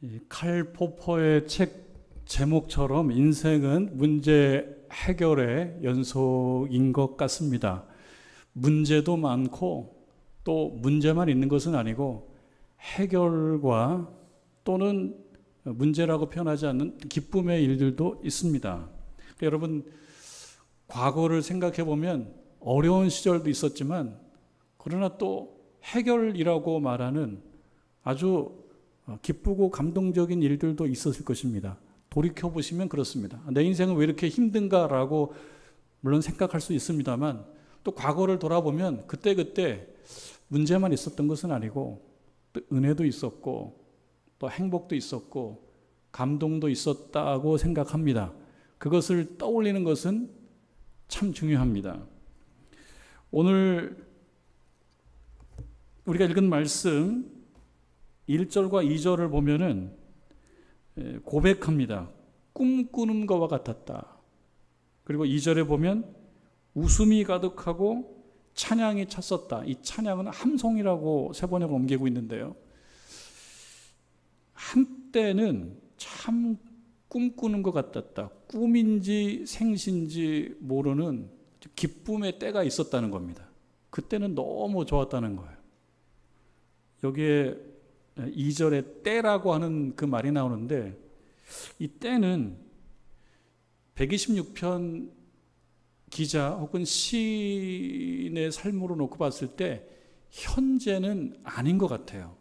이 칼 포퍼의 책 제목처럼 인생은 문제 해결의 연속인 것 같습니다. 문제도 많고 또 문제만 있는 것은 아니고 해결과 또는 문제라고 표현하지 않는 기쁨의 일들도 있습니다. 여러분, 과거를 생각해 보면 어려운 시절도 있었지만 그러나 또 해결이라고 말하는 아주 기쁘고 감동적인 일들도 있었을 것입니다. 돌이켜보시면 그렇습니다. 내 인생은 왜 이렇게 힘든가라고 물론 생각할 수 있습니다만 또 과거를 돌아보면 그때그때 문제만 있었던 것은 아니고 또 은혜도 있었고 또 행복도 있었고 감동도 있었다고 생각합니다. 그것을 떠올리는 것은 참 중요합니다. 오늘 우리가 읽은 말씀 1절과 2절을 보면은 고백합니다. 꿈꾸는 것과 같았다. 그리고 2절에 보면 웃음이 가득하고 찬양이 찼었다. 이 찬양은 함성이라고 세 번역을 옮기고 있는데요. 한때는 참 꿈꾸는 것 같았다. 꿈인지 생신지 모르는 기쁨의 때가 있었다는 겁니다. 그때는 너무 좋았다는 거예요. 여기에 2절에 때라고 하는 그 말이 나오는데 이 때는 126편 기자 혹은 시인의 삶으로 놓고 봤을 때 현재는 아닌 것 같아요.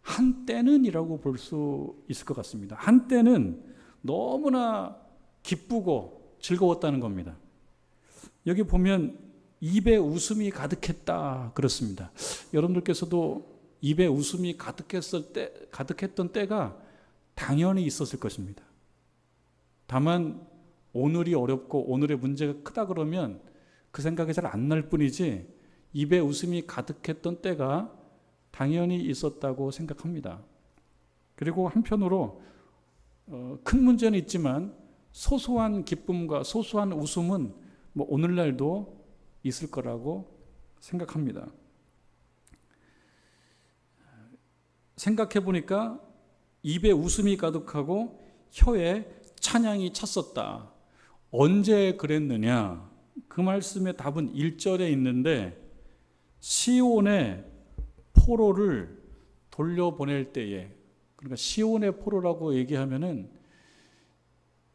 한때는 이라고 볼 수 있을 것 같습니다. 한때는 너무나 기쁘고 즐거웠다는 겁니다. 여기 보면 입에 웃음이 가득했다 그렇습니다. 여러분들께서도 입에 웃음이 가득했던 때가 당연히 있었을 것입니다. 다만 오늘이 어렵고 오늘의 문제가 크다 그러면 그 생각이 잘 안 날 뿐이지 입에 웃음이 가득했던 때가 당연히 있었다고 생각합니다. 그리고 한편으로 큰 문제는 있지만 소소한 기쁨과 소소한 웃음은 뭐 오늘날도 있을 거라고 생각합니다. 생각해 보니까 입에 웃음이 가득하고 혀에 찬양이 찼었다. 언제 그랬느냐? 그 말씀의 답은 1절에 있는데 시온의 포로를 돌려보낼 때에, 그러니까 시온의 포로라고 얘기하면은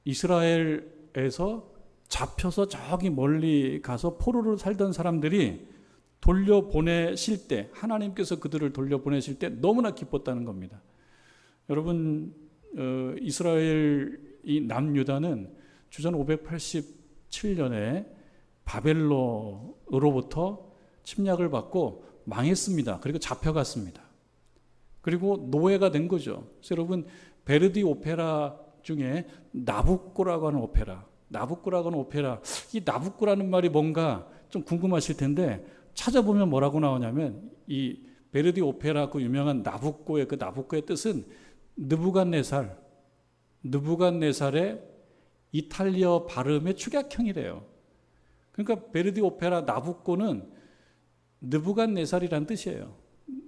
이스라엘에서 잡혀서 저기 멀리 가서 포로로 살던 사람들이 돌려보내실 때, 하나님께서 그들을 돌려보내실 때 너무나 기뻤다는 겁니다. 여러분, 이스라엘이 남유다는 주전 587년에 바벨론으로부터 침략을 받고 망했습니다. 그리고 잡혀갔습니다. 그리고 노예가 된 거죠. 그래서 여러분, 베르디 오페라 중에 나부코라고 하는 오페라, 이 나부코라는 말이 뭔가 좀 궁금하실 텐데 찾아보면 뭐라고 나오냐면 이 베르디 오페라 그 유명한 나부코의 그 나부코의 뜻은 느부갓네살의 이탈리아 발음의 축약형이래요. 그러니까 베르디 오페라 나부코는 느부갓네살이라는 뜻이에요.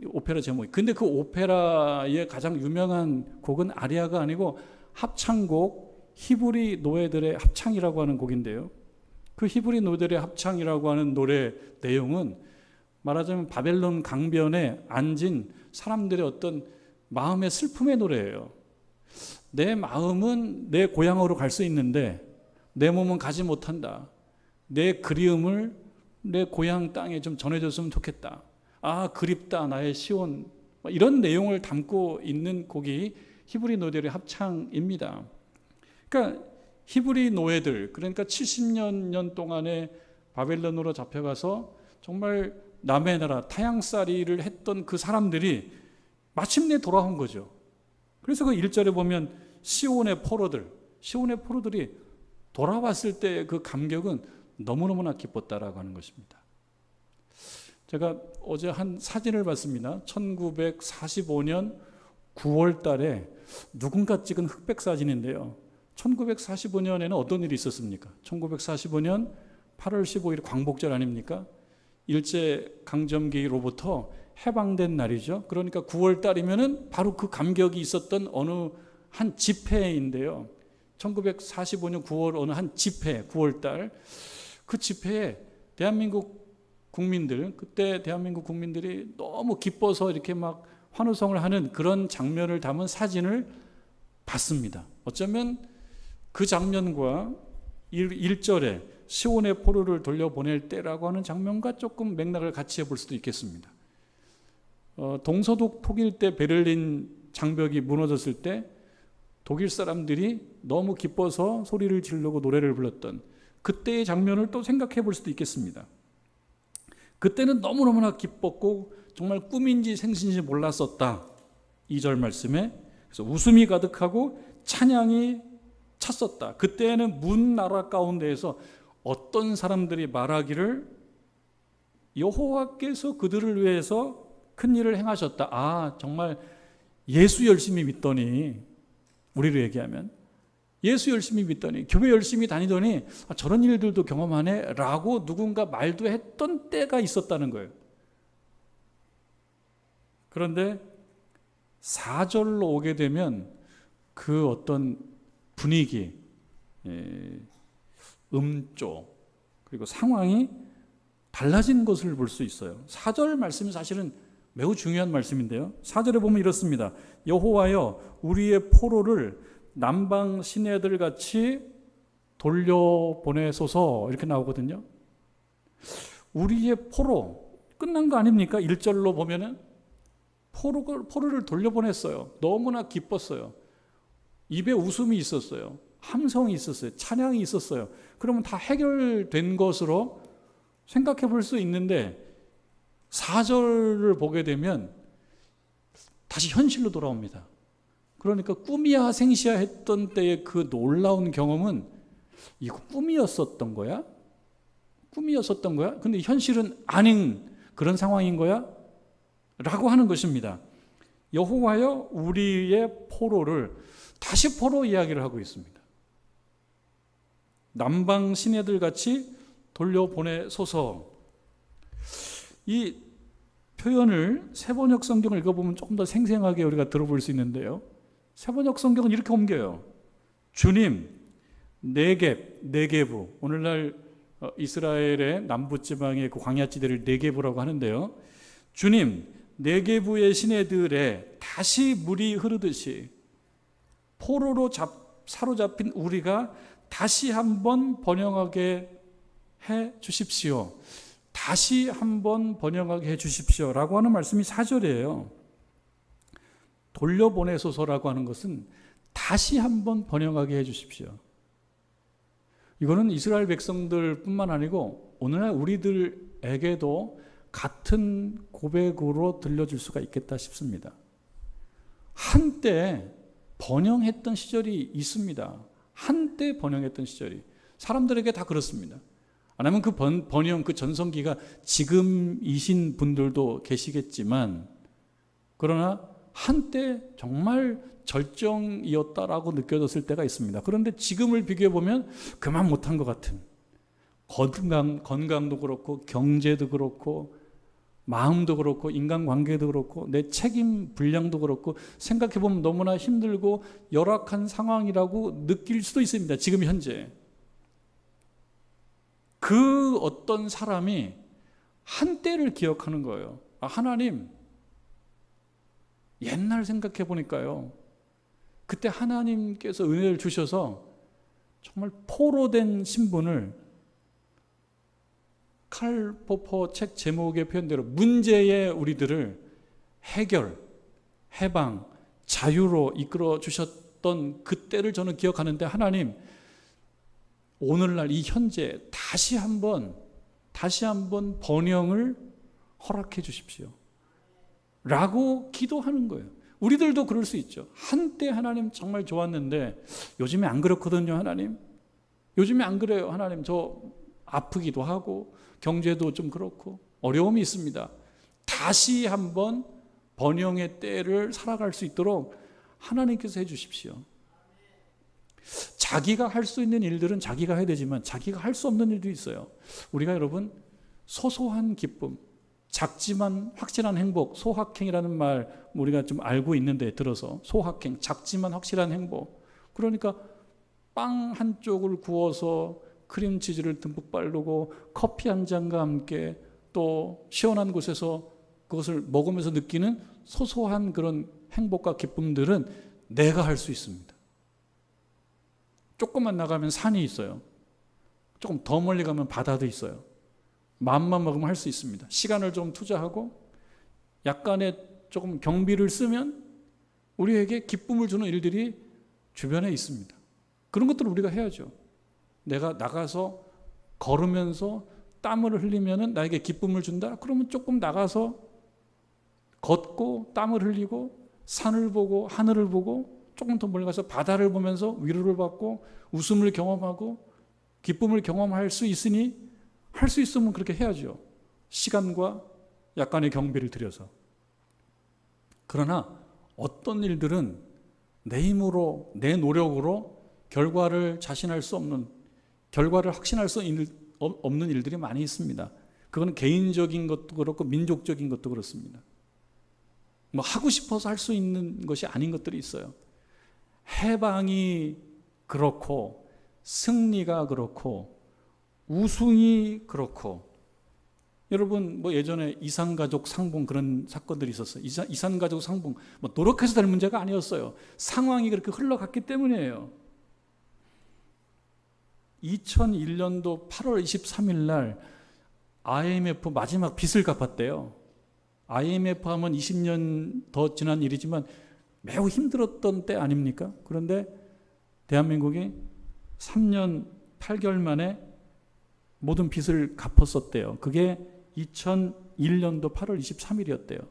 오페라 제목이. 근데 그 오페라의 가장 유명한 곡은 아리아가 아니고 합창곡 히브리 노예들의 합창이라고 하는 곡인데요. 그 히브리 노예들의 합창이라고 하는 노래 내용은 말하자면 바벨론 강변에 앉은 사람들의 어떤 마음의 슬픔의 노래예요. 내 마음은 내 고향으로 갈 수 있는데 내 몸은 가지 못한다. 내 그리움을 내 고향 땅에 좀 전해줬으면 좋겠다. 아, 그립다 나의 시온. 이런 내용을 담고 있는 곡이 히브리 노예들의 합창입니다. 그러니까 히브리 노예들, 그러니까 70년 동안에 바벨론으로 잡혀가서 정말 남의 나라 타향살이를 했던 그 사람들이 마침내 돌아온 거죠. 그래서 그 1절에 보면 시온의 포로들이 돌아왔을 때 그 감격은 너무너무나 기뻤다라고 하는 것입니다. 제가 어제 한 사진을 봤습니다. 1945년 9월 달에 누군가 찍은 흑백 사진인데요. 1945년에는 어떤 일이 있었습니까? 1945년 8월 15일 광복절 아닙니까? 일제강점기로부터 해방된 날이죠. 그러니까 9월 달이면은 바로 그 감격이 있었던 어느 한 집회인데요. 1945년 9월 어느 한 집회, 9월 달. 그 집회에 대한민국 국민들, 그때 대한민국 국민들이 너무 기뻐서 이렇게 막 환호성을 하는 그런 장면을 담은 사진을 봤습니다. 어쩌면 그 장면과 1절에 시온의 포로를 돌려보낼 때라고 하는 장면과 조금 맥락을 같이 해볼 수도 있겠습니다. 동서독 통일 때 베를린 장벽이 무너졌을 때 독일 사람들이 너무 기뻐서 소리를 지르고 노래를 불렀던 그때의 장면을 또 생각해 볼 수도 있겠습니다. 그때는 너무너무나 기뻤고 정말 꿈인지 생신인지 몰랐었다. 2절 말씀에 그래서 웃음이 가득하고 찬양이 찼었다. 그때는 문 나라 가운데에서 어떤 사람들이 말하기를 여호와께서 그들을 위해서 큰 일을 행하셨다. 아, 정말 예수 열심히 믿더니, 우리로 얘기하면 예수 열심히 믿더니, 교회 열심히 다니더니 저런 일들도 경험하네 라고 누군가 말도 했던 때가 있었다는 거예요. 그런데 4절로 오게 되면 그 어떤 분위기, 음조, 그리고 상황이 달라진 것을 볼 수 있어요. 4절 말씀이 사실은 매우 중요한 말씀인데요. 4절에 보면 이렇습니다. 여호와여 우리의 포로를 남방 시내들 같이 돌려보내소서 이렇게 나오거든요. 우리의 포로 끝난 거 아닙니까? 1절로 보면은 포로를 돌려보냈어요. 너무나 기뻤어요. 입에 웃음이 있었어요. 함성이 있었어요. 찬양이 있었어요. 그러면 다 해결된 것으로 생각해 볼 수 있는데 4절을 보게 되면 다시 현실로 돌아옵니다. 그러니까 꿈이야 생시야 했던 때의 그 놀라운 경험은 이거 꿈이었었던 거야? 꿈이었었던 거야? 근데 현실은 아닌 그런 상황인 거야? 라고 하는 것입니다. 여호와여 우리의 포로를, 다시 포로 이야기를 하고 있습니다. 남방 시내들 같이 돌려보내소서. 이 표현을 세번역 성경을 읽어보면 조금 더 생생하게 우리가 들어볼 수 있는데요. 세번역 성경은 이렇게 옮겨요. 주님, 네겝부. 오늘날 이스라엘의 남부지방의 그 광야지대를 네겝이라고 하는데요. 주님, 네겝의 시내들에 다시 물이 흐르듯이 포로로 사로잡힌 우리가 다시 한번 번영하게 해 주십시오. 다시 한번 번영하게 해 주십시오 라고 하는 말씀이 4절이에요. 돌려보내소서라고 하는 것은 다시 한번 번영하게 해 주십시오. 이거는 이스라엘 백성들 뿐만 아니고 오늘날 우리들에게도 같은 고백으로 들려줄 수가 있겠다 싶습니다. 한때 번영했던 시절이 있습니다. 한때 번영했던 시절이 사람들에게 다 그렇습니다. 아니면 그 번영, 그 전성기가 지금이신 분들도 계시겠지만 그러나 한때 정말 절정이었다라고 느껴졌을 때가 있습니다. 그런데 지금을 비교해 보면 그만 못한 것 같은 건강도 그렇고 경제도 그렇고 마음도 그렇고 인간관계도 그렇고 내 책임 분량도 그렇고 생각해 보면 너무나 힘들고 열악한 상황이라고 느낄 수도 있습니다. 지금 현재. 그 어떤 사람이 한때를 기억하는 거예요. 아, 하나님, 옛날 생각해 보니까요. 그때 하나님께서 은혜를 주셔서 정말 포로된 신분을 칼 포퍼 책 제목의 표현대로 문제의 우리들을 해결, 해방, 자유로 이끌어 주셨던 그때를 저는 기억하는데 하나님, 오늘날 이 현재 다시 한번 번영을 허락해 주십시오. 라고 기도하는 거예요. 우리들도 그럴 수 있죠. 한때 하나님 정말 좋았는데 요즘에 안 그렇거든요, 하나님. 요즘에 안 그래요, 하나님. 저 아프기도 하고 경제도 좀 그렇고 어려움이 있습니다. 다시 한번 번영의 때를 살아갈 수 있도록 하나님께서 해 주십시오. 자기가 할 수 있는 일들은 자기가 해야 되지만 자기가 할 수 없는 일도 있어요. 우리가 여러분 소소한 기쁨, 작지만 확실한 행복, 소확행이라는 말 우리가 좀 알고 있는데 들어서 소확행, 작지만 확실한 행복. 그러니까 빵 한 쪽을 구워서 크림치즈를 듬뿍 바르고 커피 한 잔과 함께 또 시원한 곳에서 그것을 먹으면서 느끼는 소소한 그런 행복과 기쁨들은 내가 할 수 있습니다. 조금만 나가면 산이 있어요. 조금 더 멀리 가면 바다도 있어요. 마음만 먹으면 할 수 있습니다. 시간을 좀 투자하고 약간의 조금 경비를 쓰면 우리에게 기쁨을 주는 일들이 주변에 있습니다. 그런 것들을 우리가 해야죠. 내가 나가서 걸으면서 땀을 흘리면 나에게 기쁨을 준다? 그러면 조금 나가서 걷고 땀을 흘리고 산을 보고 하늘을 보고 조금 더 멀리 가서 바다를 보면서 위로를 받고 웃음을 경험하고 기쁨을 경험할 수 있으니 할 수 있으면 그렇게 해야죠. 시간과 약간의 경비를 들여서. 그러나 어떤 일들은 내 힘으로 내 노력으로 결과를 자신할 수 없는, 결과를 확신할 수 없는 일들이 많이 있습니다. 그건 개인적인 것도 그렇고 민족적인 것도 그렇습니다. 뭐 하고 싶어서 할 수 있는 것이 아닌 것들이 있어요. 해방이 그렇고 승리가 그렇고 우승이 그렇고, 여러분 뭐 예전에 이산가족 상봉 그런 사건들이 있었어요. 이산가족 상봉 뭐 노력해서 될 문제가 아니었어요. 상황이 그렇게 흘러갔기 때문이에요. 2001년도 8월 23일 날 IMF 마지막 빚을 갚았대요. IMF 하면 20년 더 지난 일이지만 매우 힘들었던 때 아닙니까? 그런데 대한민국이 3년 8개월 만에 모든 빚을 갚았었대요. 그게 2001년도 8월 23일이었대요.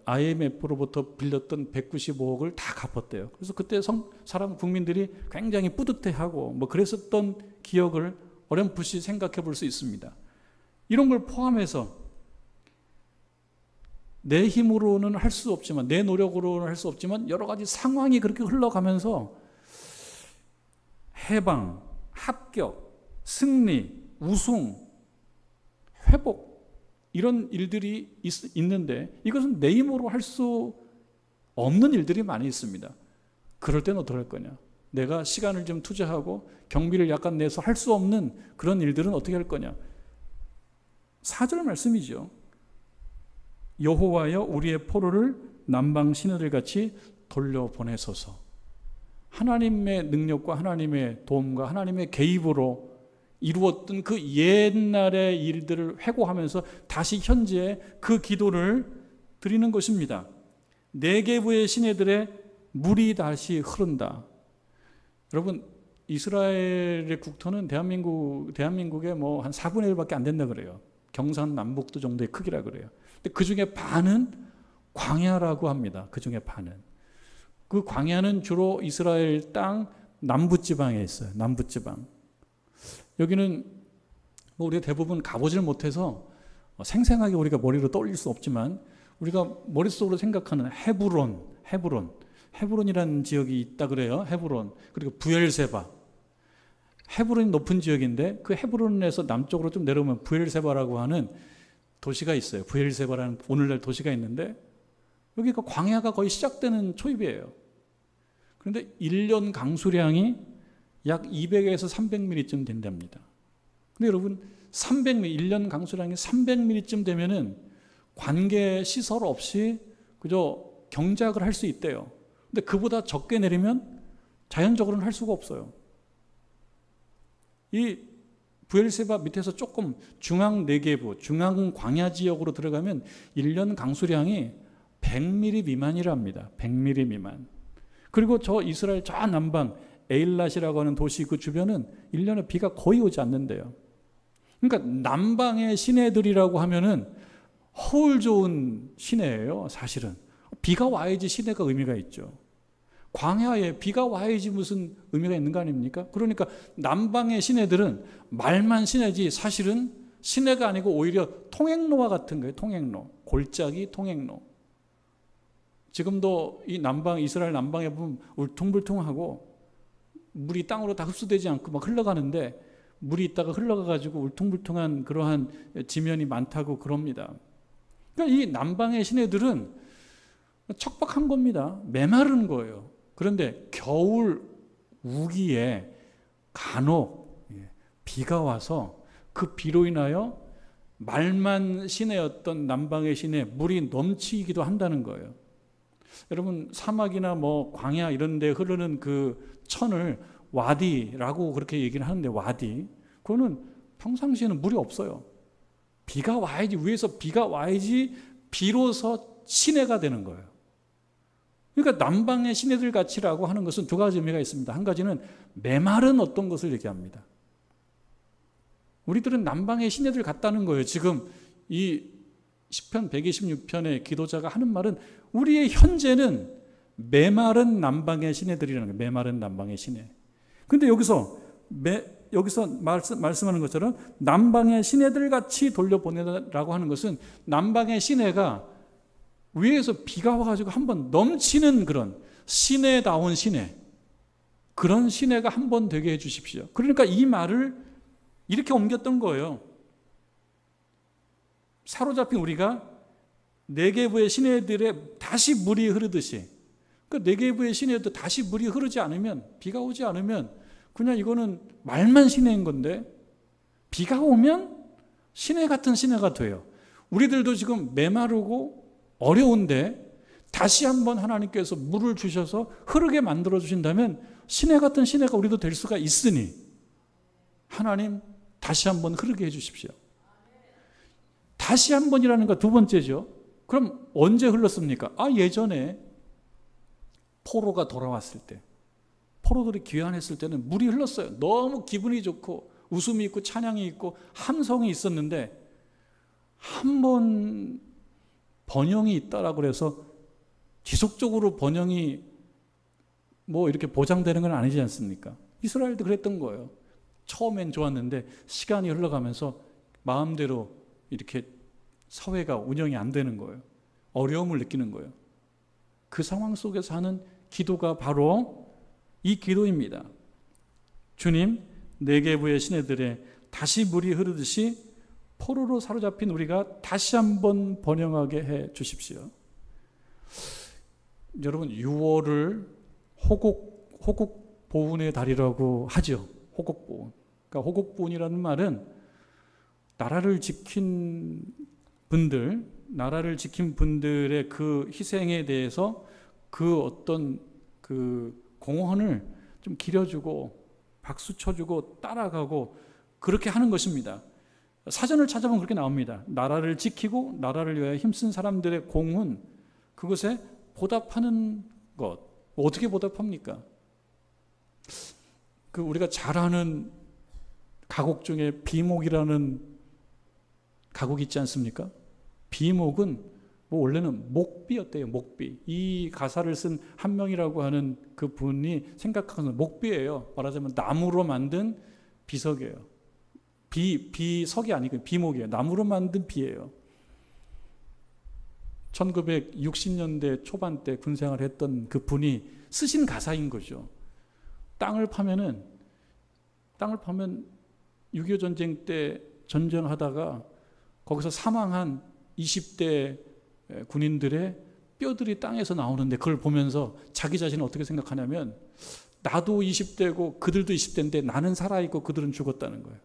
IMF로부터 빌렸던 195억을 다 갚았대요. 그래서 그때 사람 국민들이 굉장히 뿌듯해하고 뭐 그랬었던 기억을 어렴풋이 생각해 볼 수 있습니다. 이런 걸 포함해서 내 힘으로는 할 수 없지만, 내 노력으로는 할 수 없지만 여러 가지 상황이 그렇게 흘러가면서 해방, 합격, 승리, 우승, 회복 이런 일들이 있는데 이것은 내 힘으로 할 수 없는 일들이 많이 있습니다. 그럴 때는 어떻게 할 거냐? 내가 시간을 좀 투자하고 경비를 약간 내서 할 수 없는 그런 일들은 어떻게 할 거냐? 4절 말씀이죠. 여호와여 우리의 포로를 남방 시내들 같이 돌려보내소서. 하나님의 능력과 하나님의 도움과 하나님의 개입으로 이루었던 그 옛날의 일들을 회고하면서 다시 현재의 그 기도를 드리는 것입니다. 네게부의 시내들의 물이 다시 흐른다. 여러분, 이스라엘의 국토는 대한민국의 뭐 한 4분의 1밖에 안 된다 그래요. 경상남북도 정도의 크기라 그래요. 근데 그 중에 반은 광야라고 합니다. 그 중에 반은. 그 광야는 주로 이스라엘 땅 남부지방에 있어요. 남부지방. 여기는 뭐 우리가 대부분 가보질 못해서 생생하게 우리가 머리로 떠올릴 수 없지만 우리가 머릿속으로 생각하는 헤브론이라는 지역이 있다 그래요. 헤브론. 그리고 부엘세바. 헤브론이 높은 지역인데 그 헤브론에서 남쪽으로 좀 내려오면 부엘세바라고 하는 도시가 있어요. 부엘세바라는 오늘날 도시가 있는데 여기가 광야가 거의 시작되는 초입이에요. 그런데 1년 강수량이 약 200에서 300mm쯤 된답니다. 근데 여러분 1년 강수량이 300mm쯤 되면은 관계 시설 없이 그저 경작을 할 수 있대요. 근데 그보다 적게 내리면 자연적으로는 할 수가 없어요. 이 부엘세바 밑에서 조금 중앙 네게부, 중앙 광야 지역으로 들어가면 1년 강수량이 100mm 미만이랍니다. 100mm 미만. 그리고 저 이스라엘 저 남방 에일랏이라고 하는 도시 그 주변은 1년에 비가 거의 오지 않는데요. 그러니까 남방의 시내들이라고 하면은 허울 좋은 시내예요. 사실은 비가 와야지 시내가 의미가 있죠. 광야에 비가 와야지 무슨 의미가 있는 거 아닙니까? 그러니까 남방의 시내들은 말만 시내지 사실은 시내가 아니고 오히려 통행로와 같은 거예요. 통행로, 골짜기 통행로. 지금도 이 남방, 이스라엘 남방에 보면 울퉁불퉁하고 물이 땅으로 다 흡수되지 않고 막 흘러가는데 물이 있다가 흘러가가지고 울퉁불퉁한 그러한 지면이 많다고 그럽니다. 그러니까 이 남방의 시내들은 척박한 겁니다. 메마른 거예요. 그런데 겨울 우기에 간혹 비가 와서 그 비로 인하여 말만 시내였던 남방의 시내 물이 넘치기도 한다는 거예요. 여러분 사막이나 뭐 광야 이런 데 흐르는 그 천을 와디라고 그렇게 얘기를 하는데, 와디 그거는 평상시에는 물이 없어요. 비가 와야지, 위에서 비가 와야지 비로소 시내가 되는 거예요. 그러니까 남방의 시내들 같이라고 하는 것은 두 가지 의미가 있습니다. 한 가지는 메마른 어떤 것을 얘기합니다. 우리들은 남방의 시내들 같다는 거예요. 지금 이 시편 126편의 기도자가 하는 말은 우리의 현재는 메마른 남방의 시내들이라는 거예요. 메마른 남방의 시내. 근데 여기서 말씀하는 것처럼 남방의 시내들 같이 돌려보내라고 하는 것은 남방의 시내가 위에서 비가 와가지고 한번 넘치는 그런 시내다운 시내, 그런 시내가 한번 되게 해 주십시오. 그러니까 이 말을 이렇게 옮겼던 거예요. 사로잡힌 우리가 네게부의 시내들에 다시 물이 흐르듯이, 그 네게부의 시내도 다시 물이 흐르지 않으면, 비가 오지 않으면 그냥 이거는 말만 시내인 건데, 비가 오면 시내 같은 시내가 돼요. 우리들도 지금 메마르고 어려운데 다시 한번 하나님께서 물을 주셔서 흐르게 만들어 주신다면 시내 같은 시내가 우리도 될 수가 있으니 하나님 다시 한번 흐르게 해 주십시오. 다시 한번이라는 거 두 번째죠. 그럼 언제 흘렀습니까? 예전에 포로가 돌아왔을 때, 포로들이 귀환했을 때는 물이 흘렀어요. 너무 기분이 좋고 웃음이 있고 찬양이 있고 함성이 있었는데, 한 번 번영이 있다라고 해서 지속적으로 번영이 뭐 이렇게 보장되는 건 아니지 않습니까? 이스라엘도 그랬던 거예요. 처음엔 좋았는데 시간이 흘러가면서 마음대로 이렇게 사회가 운영이 안 되는 거예요. 어려움을 느끼는 거예요. 그 상황 속에서 하는 기도가 바로 이 기도입니다. 주님, 네게부의 시내들에 다시 물이 흐르듯이 포로로 사로잡힌 우리가 다시 한번 번영하게 해 주십시오. 여러분, 6월을 호국보훈의 달이라고 하죠. 호국보훈. 그러니까 호국보훈이라는 말은 나라를 지킨 분들, 나라를 지킨 분들의 그 희생에 대해서 그 어떤 그 공헌을 좀 기려주고 박수 쳐주고 따라가고 그렇게 하는 것입니다. 사전을 찾아보면 그렇게 나옵니다. 나라를 지키고 나라를 위하여 힘쓴 사람들의 공은 그것에 보답하는 것. 어떻게 보답합니까? 그 우리가 잘 아는 가곡 중에 비목이라는 가곡이 있지 않습니까? 비목은 뭐 원래는 목비였대요. 목비. 이 가사를 쓴 한명이라고 하는 그 분이 생각하는 목비예요. 말하자면 나무로 만든 비석이에요. 비석이 아니고 비목이에요. 나무로 만든 비예요. 1960년대 초반 때 군생활을 했던 그 분이 쓰신 가사인 거죠. 땅을 파면 6.25 전쟁 때 전쟁하다가 거기서 사망한 20대 군인들의 뼈들이 땅에서 나오는데 그걸 보면서 자기 자신은 어떻게 생각하냐면, 나도 20대고 그들도 20대인데 나는 살아있고 그들은 죽었다는 거예요.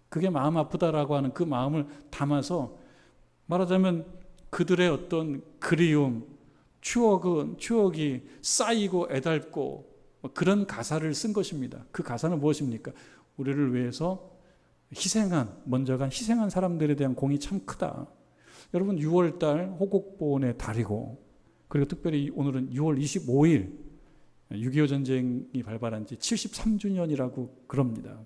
그게 마음 아프다라고 하는 그 마음을 담아서, 말하자면 그들의 어떤 그리움, 추억이 쌓이고 애달고 그런 가사를 쓴 것입니다. 그 가사는 무엇입니까? 우리를 위해서 먼저 희생한 사람들에 대한 공이 참 크다. 여러분, 6월달 호국보훈의 달이고, 그리고 특별히 오늘은 6월 25일 6.25 전쟁이 발발한 지 73주년이라고 그럽니다.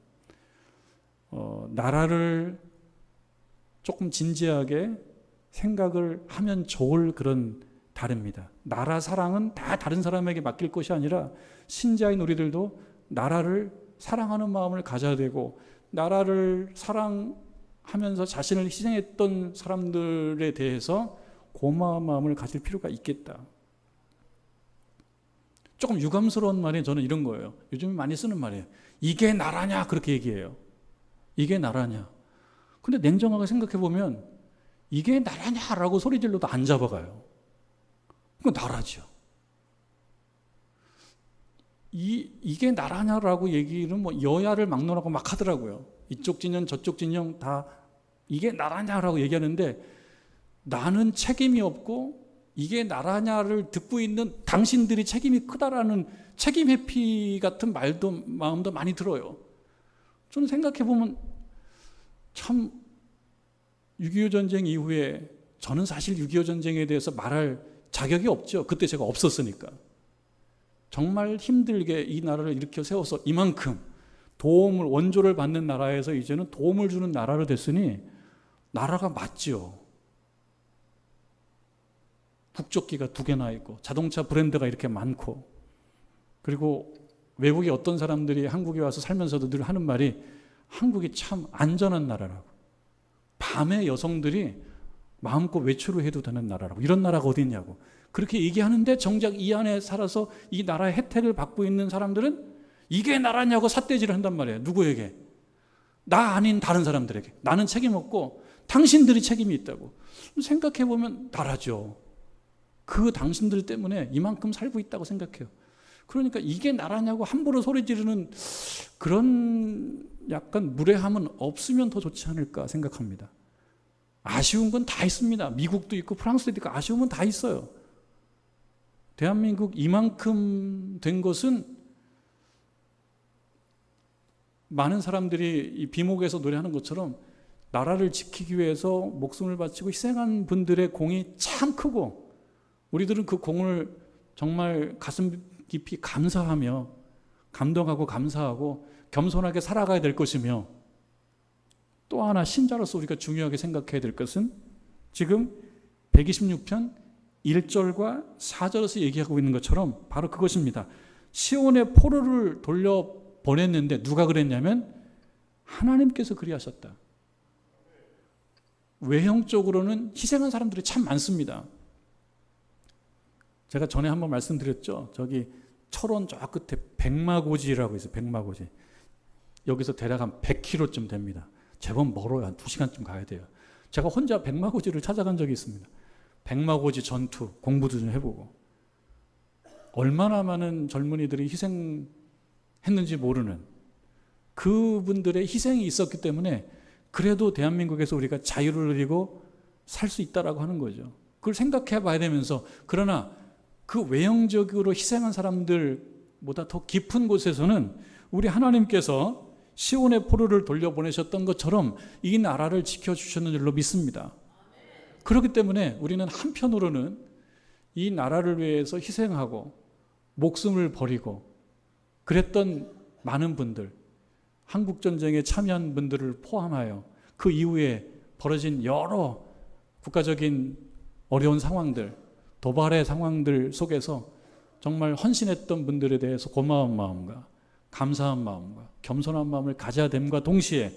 나라를 조금 진지하게 생각을 하면 좋을 그런 달입니다. 나라 사랑은 다 다른 사람에게 맡길 것이 아니라 신자인 우리들도 나라를 사랑하는 마음을 가져야 되고, 나라를 사랑하면서 자신을 희생했던 사람들에 대해서 고마운 마음을 가질 필요가 있겠다. 조금 유감스러운 말이 저는 이런 거예요. 요즘 많이 쓰는 말이에요. 이게 나라냐? 그렇게 얘기해요. 이게 나라냐? 근데 냉정하게 생각해 보면 이게 나라냐라고 소리 질러도 안 잡아가요. 그건 나라죠. 이게 나라냐라고 얘기는 뭐 여야를 막론하고 막 하더라고요. 이쪽 진영 저쪽 진영 다 이게 나라냐라고 얘기하는데 나는 책임이 없고 이게 나라냐를 듣고 있는 당신들이 책임이 크다라는 책임 회피 같은 마음도 많이 들어요. 저는 생각해 보면 참 6.25 전쟁 이후에 저는 사실 6.25 전쟁에 대해서 말할 자격이 없죠. 그때 제가 없었으니까. 정말 힘들게 이 나라를 일으켜 세워서 이만큼 도움을 원조를 받는 나라에서 이제는 도움을 주는 나라로 됐으니 나라가 맞죠. 국적기가 2개나 있고 자동차 브랜드가 이렇게 많고 그리고 외국의 어떤 사람들이 한국에 와서 살면서도 늘 하는 말이 한국이 참 안전한 나라라고. 밤에 여성들이 마음껏 외출을 해도 되는 나라라고. 이런 나라가 어디 있냐고. 그렇게 얘기하는데 정작 이 안에 살아서 이 나라의 혜택을 받고 있는 사람들은 이게 나라냐고 삿대질을 한단 말이에요. 누구에게? 나 아닌 다른 사람들에게. 나는 책임 없고 당신들이 책임이 있다고. 생각해보면 나라죠. 그 당신들 때문에 이만큼 살고 있다고 생각해요. 그러니까 이게 나라냐고 함부로 소리 지르는 그런 약간 무례함은 없으면 더 좋지 않을까 생각합니다. 아쉬운 건 다 있습니다. 미국도 있고 프랑스도 있고 아쉬움은 다 있어요. 대한민국 이만큼 된 것은 많은 사람들이 이 비목에서 노래하는 것처럼 나라를 지키기 위해서 목숨을 바치고 희생한 분들의 공이 참 크고 우리들은 그 공을 정말 가슴 깊이 감사하며 감동하고 감사하고 겸손하게 살아가야 될 것이며 또 하나 신자로서 우리가 중요하게 생각해야 될 것은 지금 126편 1절과 4절에서 얘기하고 있는 것처럼 바로 그것입니다. 시온의 포로를 돌려보냈는데 누가 그랬냐면 하나님께서 그리하셨다. 외형적으로는 희생한 사람들이 참 많습니다. 제가 전에 한번 말씀드렸죠. 저기 철원 저 끝에 백마고지라고 있어요. 백마고지. 여기서 대략 한 100km쯤 됩니다. 제법 멀어요. 한 2시간쯤 가야 돼요. 제가 혼자 백마고지를 찾아간 적이 있습니다. 백마고지 전투 공부도 좀 해보고 얼마나 많은 젊은이들이 희생했는지 모르는 그분들의 희생이 있었기 때문에 그래도 대한민국에서 우리가 자유를 누리고 살 수 있다라고 하는 거죠. 그걸 생각해 봐야 되면서 그러나 그 외형적으로 희생한 사람들보다 더 깊은 곳에서는 우리 하나님께서 시온의 포로를 돌려보내셨던 것처럼 이 나라를 지켜주셨는 줄로 믿습니다. 그렇기 때문에 우리는 한편으로는 이 나라를 위해서 희생하고 목숨을 버리고 그랬던 많은 분들, 한국전쟁에 참여한 분들을 포함하여 그 이후에 벌어진 여러 국가적인 어려운 상황들, 도발의 상황들 속에서 정말 헌신했던 분들에 대해서 고마운 마음과 감사한 마음과 겸손한 마음을 가져야 됨과 동시에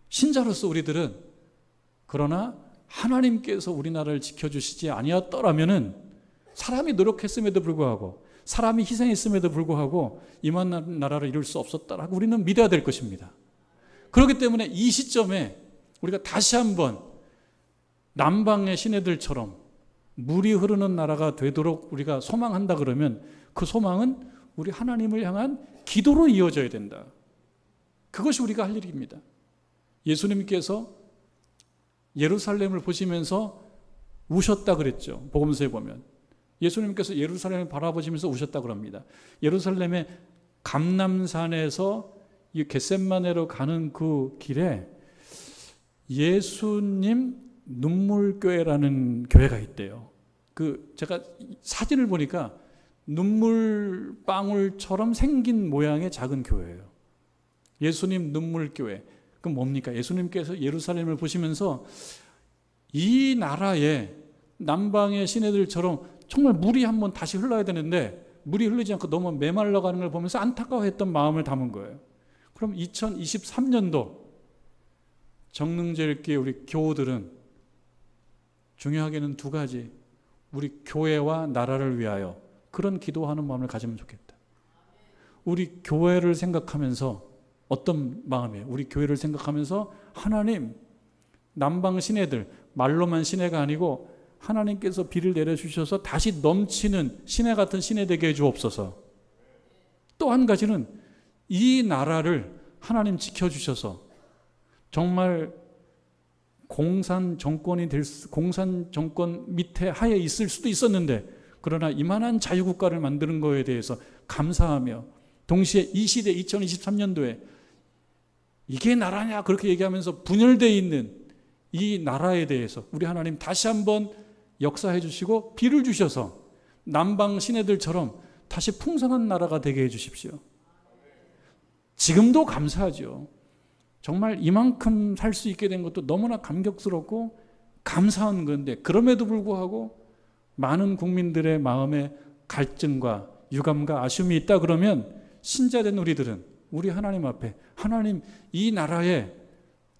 신자로서 우리들은 그러나 하나님께서 우리나라를 지켜주시지 아니었더라면은 사람이 노력했음에도 불구하고 사람이 희생했음에도 불구하고 이만 나라를 이룰 수 없었다라고 우리는 믿어야 될 것입니다. 그렇기 때문에 이 시점에 우리가 다시 한번 남방의 시내들처럼 물이 흐르는 나라가 되도록 우리가 소망한다 그러면 그 소망은 우리 하나님을 향한 기도로 이어져야 된다. 그것이 우리가 할 일입니다. 예수님께서 예루살렘을 보시면서 우셨다 그랬죠. 복음서에 보면 예수님께서 예루살렘을 바라보시면서 우셨다 그럽니다. 예루살렘의 감람산에서 이 겟셋마네로 가는 그 길에 예수님 눈물교회라는 교회가 있대요. 제가 사진을 보니까 눈물방울처럼 생긴 모양의 작은 교회예요. 예수님 눈물교회. 그럼 뭡니까? 예수님께서 예루살렘을 보시면서 이 나라의 남방의 시내들처럼 정말 물이 한번 다시 흘러야 되는데 물이 흐르지 않고 너무 메말라가는 걸 보면서 안타까워했던 마음을 담은 거예요. 그럼 2023년도 정릉제일교회 우리 교우들은 중요하게는 2가지, 우리 교회와 나라를 위하여 그런 기도하는 마음을 가지면 좋겠다. 우리 교회를 생각하면서 어떤 마음이에요? 우리 교회를 생각하면서 하나님, 남방 시내들, 말로만 시내가 아니고 하나님께서 비를 내려주셔서 다시 넘치는 시내 같은 시내 되게 해주옵소서. 또 한 가지는 이 나라를 하나님 지켜주셔서 정말 공산 정권 밑에 하에 있을 수도 있었는데, 그러나 이만한 자유국가를 만드는 거에 대해서 감사하며, 동시에 이 시대 2023년도에 이게 나라냐 그렇게 얘기하면서 분열되어 있는 이 나라에 대해서 우리 하나님 다시 한번 역사해 주시고 비를 주셔서 남방 시내들처럼 다시 풍성한 나라가 되게 해 주십시오. 지금도 감사하죠. 정말 이만큼 살 수 있게 된 것도 너무나 감격스럽고 감사한 건데, 그럼에도 불구하고 많은 국민들의 마음에 갈증과 유감과 아쉬움이 있다 그러면 신자된 우리들은 우리 하나님 앞에, 하나님 이 나라에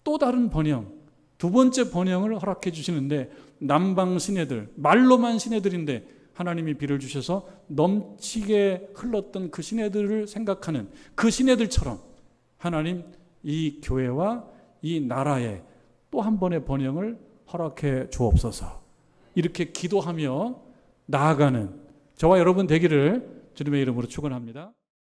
또 다른 번영, 두 번째 번영을 허락해 주시는데, 남방 시내들, 말로만 시내들인데 하나님이 비를 주셔서 넘치게 흘렀던 그 시내들을 생각하는 그 시내들처럼 하나님 이 교회와 이 나라에 또 한 번의 번영을 허락해 주옵소서. 이렇게 기도하며 나아가는 저와 여러분 되기를 주님의 이름으로 축원합니다.